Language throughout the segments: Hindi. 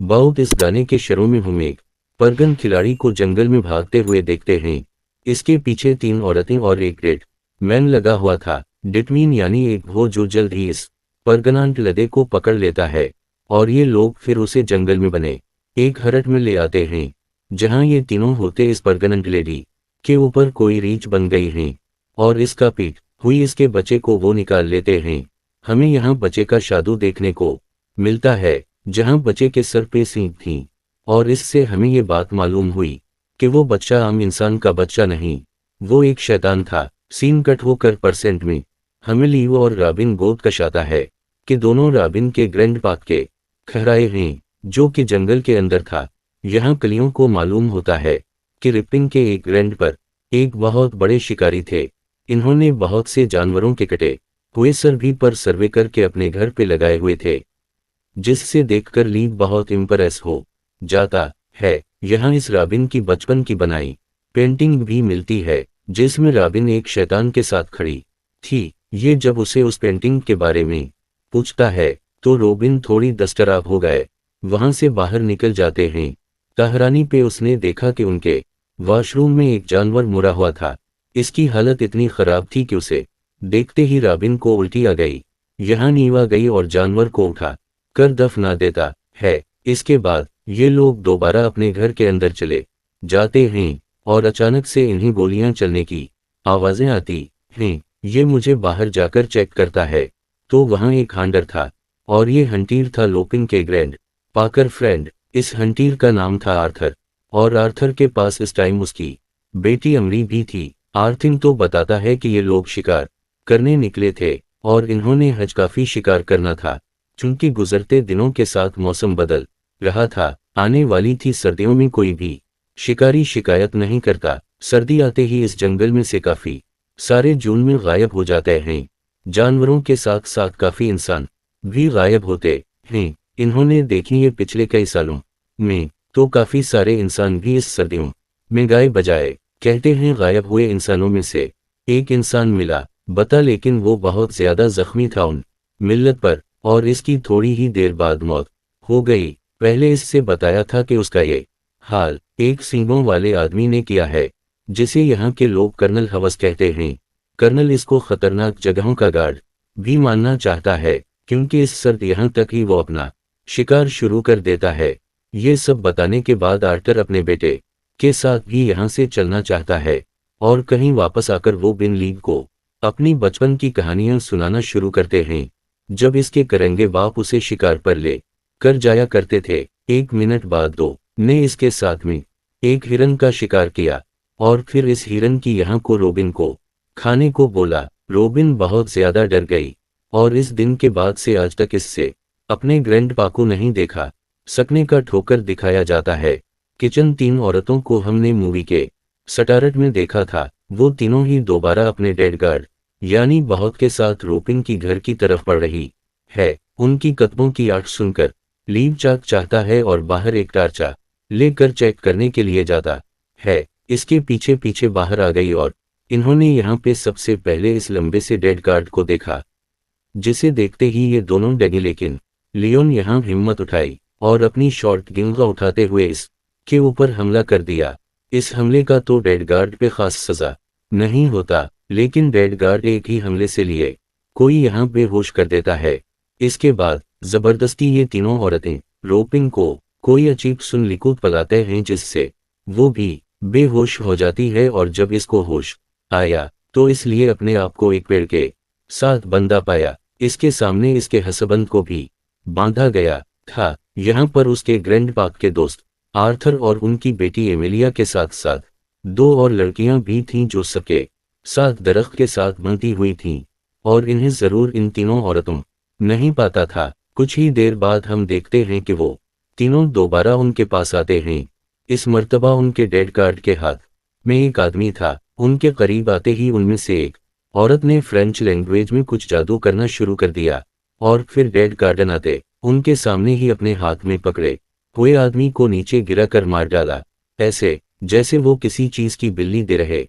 बहुत इस गाने के शरों में हम एक परगन खिलाड़ी को जंगल में भागते हुए देखते हैं। इसके पीछे 3 औरतें और एक रेड मैन लगा हुआ था। डिटमीन यानी एक वो जो जल्द ही इस परगनांट लदे को पकड़ लेता है और ये लोग फिर उसे जंगल में बने एक हरट में ले आते हैं जहां ये तीनों होते इस परगनंट लेडी के ऊपर कोई रीछ बन गई हैं और इसका पीठ हुई इसके बच्चे को वो निकाल लेते हैं। हमें यहाँ बच्चे का शादू देखने को मिलता है जहां बच्चे के सर पे सींग थी और इससे हमें ये बात मालूम हुई कि वो बच्चा आम इंसान का बच्चा नहीं, वो एक शैतान था। सीन कट होकर परसेंट में हमें लीव और रॉबिन गोद कशाता है कि दोनों रॉबिन के ग्रैंड पाक के खहराए हैं जो कि जंगल के अंदर था। यहाँ कलियों को मालूम होता है कि रिपिंग के एक ग्रैंड पर एक बहुत बड़े शिकारी थे। इन्होंने बहुत से जानवरों के कटे हुए सर भी पर सर्वे करके अपने घर पे लगाए हुए थे जिससे देखकर लीव बहुत इम्प्रेस हो जाता है। यहाँ इस रॉबिन की बचपन की बनाई पेंटिंग भी मिलती है जिसमें रॉबिन एक शैतान के साथ खड़ी थी। ये जब उसे उस पेंटिंग के बारे में पूछता है तो रॉबिन थोड़ी डिस्टर्ब हो गए वहां से बाहर निकल जाते हैं। टहरानी पे उसने देखा कि उनके वॉशरूम में एक जानवर मुड़ा हुआ था। इसकी हालत इतनी खराब थी कि उसे देखते ही रॉबिन को उल्टी आ गई। यहाँ नीवा गई और जानवर को उठा कर दफना देता है। इसके बाद ये लोग दोबारा अपने घर के अंदर चले जाते हैं और अचानक से इन्हीं गोलियां चलने की आवाजें आती हैं। ये मुझे बाहर जाकर चेक करता है तो वहां एक हंटर था और ये हंटीर था लोपिन के ग्रैंड पाकर फ्रेंड। इस हंटीर का नाम था आर्थर और आर्थर के पास इस टाइम उसकी बेटी अमरी भी थी। आर्थिन तो बताता है कि ये लोग शिकार करने निकले थे और इन्होंने हज काफी शिकार करना था चूंकि गुजरते दिनों के साथ मौसम बदल रहा था। आने वाली थी सर्दियों में कोई भी शिकारी शिकायत नहीं करता। सर्दी आते ही इस जंगल में से काफी सारे जून में गायब हो जाते हैं। जानवरों के साथ साथ काफी इंसान भी गायब होते हैं। इन्होंने देखी ये पिछले कई सालों में तो काफी सारे इंसान भी इस सर्दियों में गाए बजाए। कहते हैं गायब हुए इंसानों में से एक इंसान मिला बता लेकिन वो बहुत ज्यादा जख्मी था उन मिल्लत पर और इसकी थोड़ी ही देर बाद मौत हो गई। पहले इससे बताया था कि उसका ये हाल एक सींगों वाले आदमी ने किया है जिसे यहाँ के लोग कर्नल हवस कहते हैं। कर्नल इसको खतरनाक जगहों का गार्ड भी मानना चाहता है क्योंकि इस सर्द यहाँ तक ही वो अपना शिकार शुरू कर देता है। ये सब बताने के बाद आर्टर अपने बेटे के साथ भी यहाँ से चलना चाहता है और कहीं वापस आकर वो बिन लीग को अपनी बचपन की कहानियां सुनाना शुरू करते हैं जब इसके करेंगे बाप उसे शिकार पर ले कर जाया करते थे। 1 मिनट बाद दो ने इसके साथ में एक हिरन का शिकार किया और फिर इस हिरन की यहाँ को रॉबिन को खाने को बोला। रॉबिन बहुत ज्यादा डर गई और इस दिन के बाद से आज तक इससे अपने ग्रैंड पा को नहीं देखा सकने का ठोकर दिखाया जाता है। किचन 3 औरतों को हमने मूवी के स्टार्ट में देखा था। वो तीनों ही दोबारा अपने डेड गार्ड यानी बहुत के साथ रॉबिन की घर की तरफ बढ़ रही है। उनकी कदमों की आवाज सुनकर लीव चाक चाहता है और बाहर एक टार्चा लेकर चेक करने के लिए जाता है। इसके पीछे पीछे बाहर आ गई और इन्होंने यहाँ पे सबसे पहले इस लंबे से डेड गार्ड को देखा जिसे देखते ही ये दोनों डगे लेकिन लियोन यहाँ हिम्मत उठाई और अपनी शॉर्ट गिंगा उठाते हुए इसके ऊपर हमला कर दिया। इस हमले का तो डेड गार्ड पे खास सजा नहीं होता लेकिन डेड गार्ड एक ही हमले से लिए कोई यहाँ बेहोश कर देता है। इसके बाद जबरदस्ती ये तीनों औरतें रॉबिन को कोई अजीब सुन लिकुत पलाते हैं जिससे वो भी बेहोश हो जाती है और जब इसको होश आया तो इसलिए अपने आप को एक पेड़ के साथ बंधा पाया। इसके सामने इसके हसबंद को भी बांधा गया था। यहाँ पर उसके ग्रैंड पाक के दोस्त आर्थर और उनकी बेटी एमिलिया के साथ साथ 2 और लड़कियां भी थीं जो सबके साथ दरख्त के साथ बंधी हुई थीं और इन्हें जरूर इन तीनों औरतों नहीं पाता था। कुछ ही देर बाद हम देखते हैं कि वो तीनों दोबारा उनके पास आते हैं। इस मर्तबा उनके डेड गार्ड के हाथ में एक आदमी था। उनके करीब आते ही उनमें से एक औरत ने फ्रेंच लैंग्वेज में कुछ जादू करना शुरू कर दिया और फिर डेड गार्डन आते उनके सामने ही अपने हाथ में पकड़े हुए आदमी को नीचे गिरा कर मार डाला ऐसे जैसे वो किसी चीज की बिल्ली दे रहे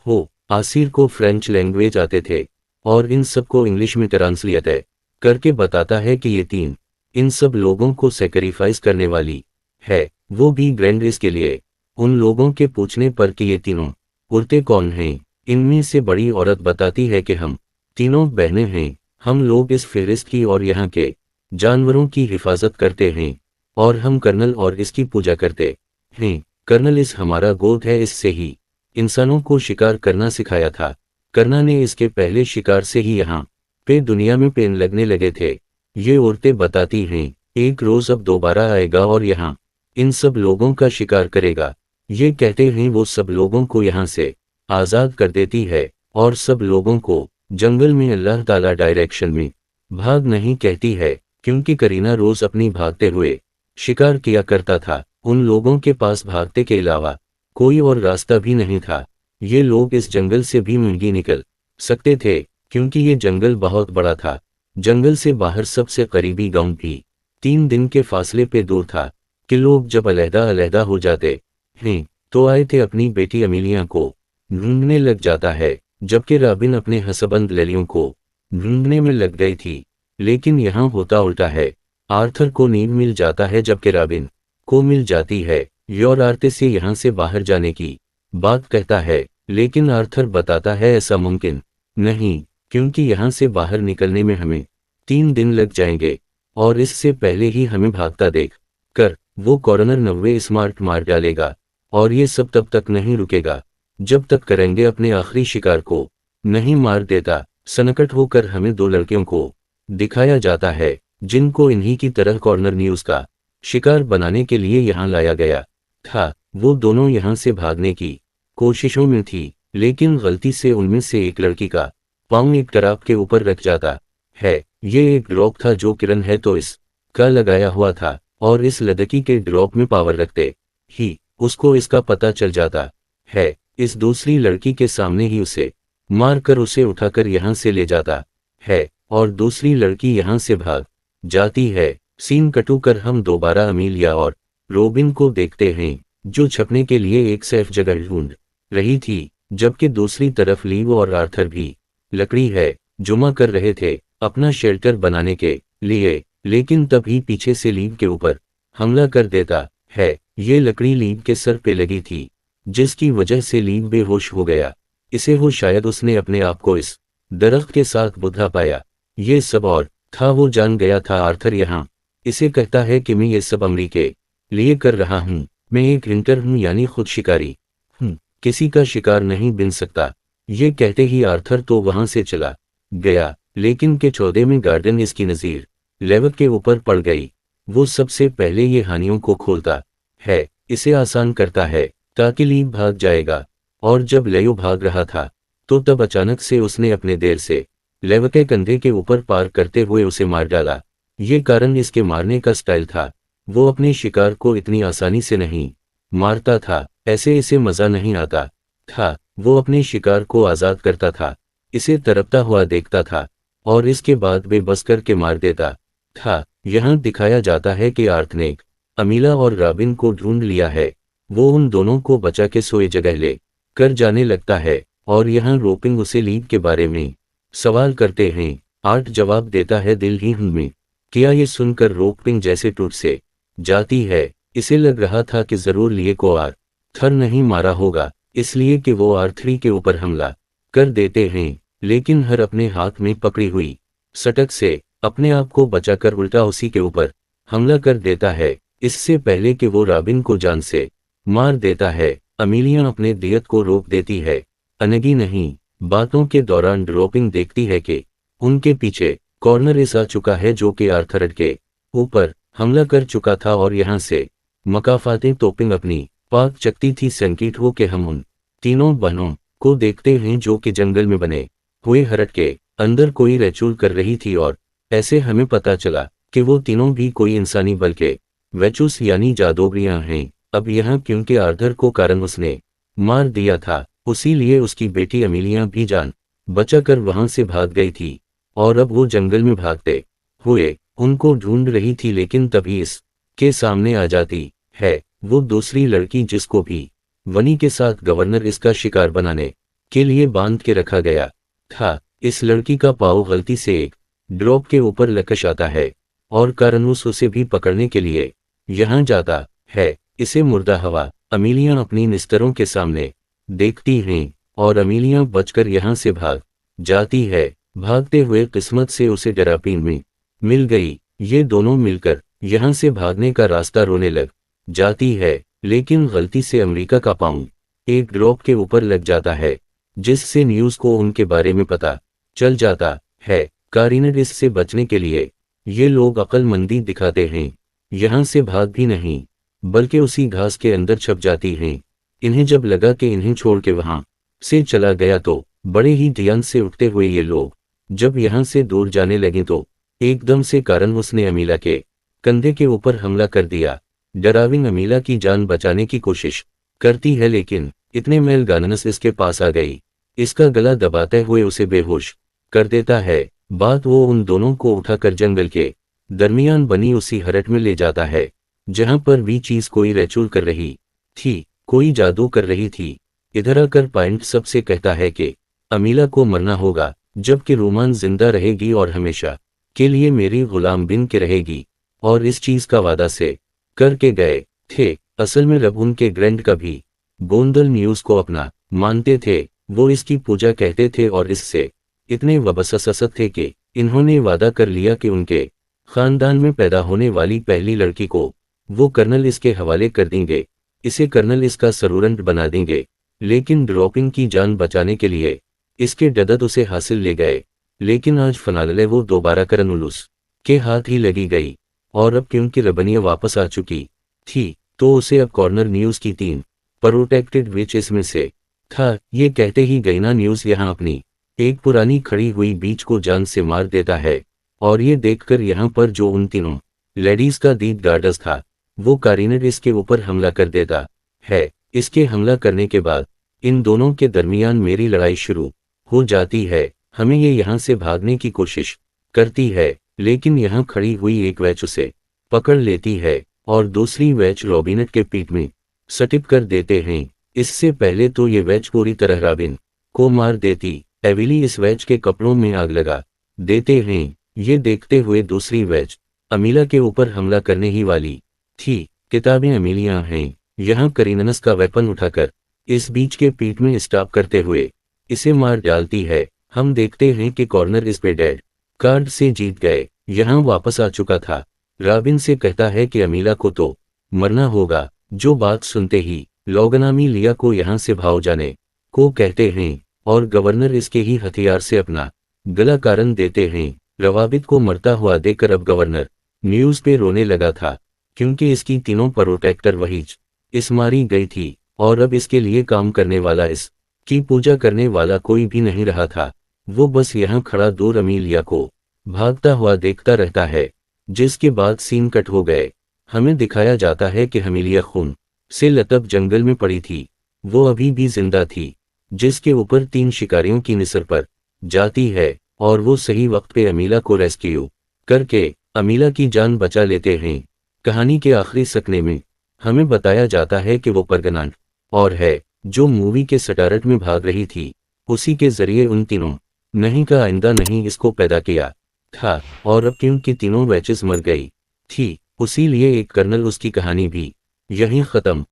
हो। आसिर को फ्रेंच लैंग्वेज आते थे और इन सबको इंग्लिश में ट्रांसलेट करके बताता है कि ये 3 इन सब लोगों को सेक्रीफाइस करने वाली है, वो भी ग्रैंड रेस के लिए। उन लोगों के पूछने पर कि ये तीनों औरतें कौन हैं, इनमें से बड़ी औरत बताती है कि हम तीनों बहनें हैं। हम लोग इस फेरिस्त की और यहाँ के जानवरों की हिफाजत करते हैं, और हम कर्नल और इसकी पूजा करते हैं। कर्नल इस हमारा गोद है, इससे ही इंसानों को शिकार करना सिखाया था। कर्ना ने इसके पहले शिकार से ही यहाँ पे दुनिया में पेन लगने लगे थे। ये औरतें बताती हैं, एक रोज अब दोबारा आएगा और यहाँ इन सब लोगों का शिकार करेगा। ये कहते हैं वो सब लोगों को यहाँ से आज़ाद कर देती है, और सब लोगों को जंगल में अल्लाह ताला डायरेक्शन में भाग नहीं कहती है, क्योंकि करीना रोज अपनी भागते हुए शिकार किया करता था। उन लोगों के पास भागते के अलावा कोई और रास्ता भी नहीं था। ये लोग इस जंगल से भी नहीं निकल सकते थे, क्योंकि ये जंगल बहुत बड़ा था। जंगल से बाहर सबसे करीबी गांव भी 3 दिन के फासले पे दूर था, कि लोग जब अलहदा अलहदा हो जाते हैं तो आए थे अपनी बेटी अमीलिया को ढूंढने लग जाता है, जबकि रॉबिन अपने हसबंद लेलियों को ढूंढने में लग गई थी। लेकिन यहाँ होता उल्टा है, आर्थर को नींद मिल जाता है जबकि रॉबिन को मिल जाती है। योर आर्ते से यहाँ से बाहर जाने की बात कहता है, लेकिन आर्थर बताता है ऐसा मुमकिन नहीं, क्योंकि यहाँ से बाहर निकलने में हमें 3 दिन लग जाएंगे, और इससे पहले ही हमें भागता देख कर वो कॉर्नर 90 स्मार्ट मार डालेगा। और ये सब तब तक नहीं रुकेगा जब तक करेंगे अपने आखिरी शिकार को नहीं मार देता। सनकट होकर हमें 2 लड़कियों को दिखाया जाता है, जिनको इन्हीं की तरह कॉर्नर न्यूज का शिकार बनाने के लिए यहाँ लाया गया था। वो दोनों यहाँ से भागने की कोशिशों में थी, लेकिन गलती से उनमें से एक लड़की का पांव एक टराप के ऊपर रख जाता है। ये एक ड्रॉप था जो किरण है तो इस का लगाया हुआ था, और इस लड़की के ड्रॉप में पावर रखते ही उसको इसका पता चल जाता है। इस दूसरी लड़की के सामने ही उसे मारकर उसे उठाकर यहाँ से ले जाता है, और दूसरी लड़की यहाँ से भाग जाती है। सीन कटू कर हम दोबारा अमीलिया और रोबिन को देखते हैं, जो छपने के लिए एक सेफ जगह ढूंढ रही थी, जबकि दूसरी तरफ लीव और आर्थर भी लकड़ी है जुमा कर रहे थे अपना शेल्टर बनाने के लिए। लेकिन तभी पीछे से लीव के ऊपर हमला कर देता है। ये लकड़ी लीव के सर पे लगी थी, जिसकी वजह से लीव बेहोश हो गया। इसे हो शायद उसने अपने आप को इस दरख्त के साथ बुधा पाया। ये सब और था, वो जान गया था आर्थर यहाँ इसे कहता है कि मैं ये सब अमरी के लिए कर रहा हूँ। मैं एक हिंटर हूँ, यानी खुद शिकारी हूँ, किसी का शिकार नहीं बन सकता। ये कहते ही आर्थर तो वहां से चला गया, लेकिन के चौदे में गार्डन इसकी नज़ीर लेवक के ऊपर पड़ गई। वो सबसे पहले ये हानियों को खोलता है, इसे आसान करता है ताकि लीव भाग जाएगा। और जब लेयो भाग रहा था तो तब अचानक से उसने अपने देर से लेवक के कंधे के ऊपर पार करते हुए उसे मार डाला। ये कारण इसके मारने का स्टाइल था। वो अपने शिकार को इतनी आसानी से नहीं मारता था, ऐसे इसे मजा नहीं आता था। वो अपने शिकार को आज़ाद करता था, इसे तड़पता हुआ देखता था, और इसके बाद बेबस करके मार देता था। यहाँ दिखाया जाता है कि आर्थ ने अमीला और रॉबिन को ढूंढ लिया है। वो उन दोनों को बचा के सोए जगह ले कर जाने लगता है, और यहाँ रोपिंग उसे लीव के बारे में सवाल करते हैं। आर्ट जवाब देता है दिल ही में किया। ये सुनकर रोपिंग जैसे टूट से जाती है। इसे लग रहा था कि जरूर लिए को आर्थर नहीं मारा होगा, इसलिए कि वो आर्थरी के ऊपर हमला कर देते हैं। लेकिन हर अपने हाथ में पकड़ी हुई सटक से अपने आप को बचाकर उल्टा उसी के ऊपर हमला कर देता है, इससे पहले कि वो रॉबिन को जान से मार देता है। अमीलिया अपने दियत को रोक देती है। अनगी नहीं, बातों के दौरान ड्रॉपिंग देखती है कि उनके पीछे कॉर्नर आ चुका है, जो कि आर्थर के ऊपर हमला कर चुका था, और यहाँ से मकाफाते तोपिंग अपनी पाक चकती थी। संकीट हो के हम उन तीनों बहनों को देखते हैं जो कि जंगल में बने हुए हरट के अंदर कोई रेचूल कर रही थी, और ऐसे हमें पता चला कि वो तीनों भी कोई इंसानी बल्कि वेचूस यानी जादूगरियां हैं। अब यहाँ क्योंकि आर्थर को कारण उसने मार दिया था, उसीलिए उसकी बेटी अमीलिया भी जान बचाकर वहां से भाग गई थी, और अब वो जंगल में भागते हुए उनको ढूंढ रही थी। लेकिन तभी इस के सामने आ जाती है वो दूसरी लड़की, जिसको भी वनी के साथ गवर्नर इसका शिकार बनाने के लिए बांध के रखा गया था। इस लड़की का पाँव गलती से एक ड्रॉप के ऊपर लकश आता है, और कारणूस उसे भी पकड़ने के लिए यहाँ जाता है। इसे मुर्दा हवा अमीलिया अपनी निस्तरों के सामने देखती हैं और अमीलिया बचकर यहाँ से भाग जाती है। भागते हुए किस्मत से उसे जरापीन में मिल गई। ये दोनों मिलकर यहाँ से भागने का रास्ता रोने लग जाती है, लेकिन गलती से अमेरिका का पाउंड एक ड्रॉप के ऊपर लग जाता है, जिससे न्यूज़ को उनके बारे में पता चल जाता है। कारिनडिस से बचने के लिए ये लोग अक्लमंदी दिखाते हैं, यहाँ से भाग भी नहीं बल्कि उसी घास के अंदर छप जाती हैं। इन्हें जब लगा कि इन्हें छोड़ के वहां से चला गया तो बड़े ही ध्यान से उठते हुए ये लोग जब यहाँ से दूर जाने लगे तो एकदम से कारण उसने अमीला के कंधे के ऊपर हमला कर दिया। डराविन अमीला की जान बचाने की कोशिश करती है, लेकिन इतने में गानस इसके पास आ गई। इसका गला दबाते हुए उसे बेहोश कर देता है। बात वो उन दोनों को उठाकर जंगल के दरमियान बनी उसी हरट में ले जाता है, जहां पर भी चीज कोई रेचूल कर रही थी, कोई जादू कर रही थी। इधर आकर पॉइंट सबसे कहता है कि अमीला को मरना होगा, जबकि रोमान जिंदा रहेगी और हमेशा के लिए मेरी गुलाम बिन के रहेगी। और इस चीज का वादा से करके गए थे। असल में रब उनके ग्रैंड का भी गोंदल न्यूज को अपना मानते थे। वो इसकी पूजा कहते थे और इससे इतने वबससत थे कि इन्होंने वादा कर लिया कि उनके खानदान में पैदा होने वाली पहली लड़की को वो कर्नल इसके हवाले कर देंगे, इसे कर्नल इसका सरूरंट बना देंगे। लेकिन ड्रॉपिंग की जान बचाने के लिए इसके डदत उसे हासिल ले गए, लेकिन आज फनाले वो दोबारा करनुलुस के हाथ ही लगी गई। और अब क्योंकि रबनिया वापस आ चुकी थी तो उसे अब कॉर्नर न्यूज की 3 प्रोटेक्टेड विच इसमें से था। ये कहते ही गईना न्यूज यहाँ अपनी एक पुरानी खड़ी हुई बीच को जान से मार देता है। और ये देखकर यहाँ पर जो उन तीनों लेडीज का दीद गार्डस था वो कारिनडिस के ऊपर हमला कर देता है। इसके हमला करने के बाद इन दोनों के दरमियान मेरी लड़ाई शुरू हो जाती है। हमें ये यहाँ से भागने की कोशिश करती है, लेकिन यहाँ खड़ी हुई एक वैच उसे पकड़ लेती है और दूसरी वैच रॉबिनेट के पीठ में सटिप कर देते हैं। इससे पहले तो ये वैच पूरी तरह रॉबिन को मार देती। एविली इस वैच के कपड़ों में आग लगा देते हैं। ये देखते हुए दूसरी वैच अमीला के ऊपर हमला करने ही वाली थी। किताबें अमीलिया हैं। यहाँ करीननस का वेपन उठाकर इस बीच के पीठ में स्टॉप करते हुए इसे मार डालती है। हम देखते हैं कि कॉर्नर इस पे डेड कार्ड से जीत गए, यहाँ वापस आ चुका था। रॉबिन से कहता है कि अमीला को तो मरना होगा, जो बात सुनते ही लोगनामी लिया को यहाँ से भाग जाने को कहते हैं और गवर्नर इसके ही हथियार से अपना गला कारण देते हैं। रवाबित को मरता हुआ देखकर अब गवर्नर न्यूज पे रोने लगा था, क्योंकि इसकी तीनों प्रोटेक्टर वही इस मारी गई थी और अब इसके लिए काम करने वाला, इस की पूजा करने वाला कोई भी नहीं रहा था। वो बस यहाँ खड़ा दूर अमीलिया को भागता हुआ देखता रहता है, जिसके बाद सीन कट हो गए। हमें दिखाया जाता है कि अमीलिया खून से लतब जंगल में पड़ी थी। वो अभी भी जिंदा थी, जिसके ऊपर 3 शिकारियों की निसर पर जाती है और वो सही वक्त पे अमीला को रेस्क्यू करके अमीला की जान बचा लेते हैं। कहानी के आखिरी सकने में हमें बताया जाता है कि वो परगनाट और है जो मूवी के सटारट में भाग रही थी, उसी के जरिए उन तीनों नहीं का आइंदा नहीं इसको पैदा किया था। और अब क्योंकि तीनों वैचेस मर गई थी, उसी लिए एक कर्नल उसकी कहानी भी यहीं खत्म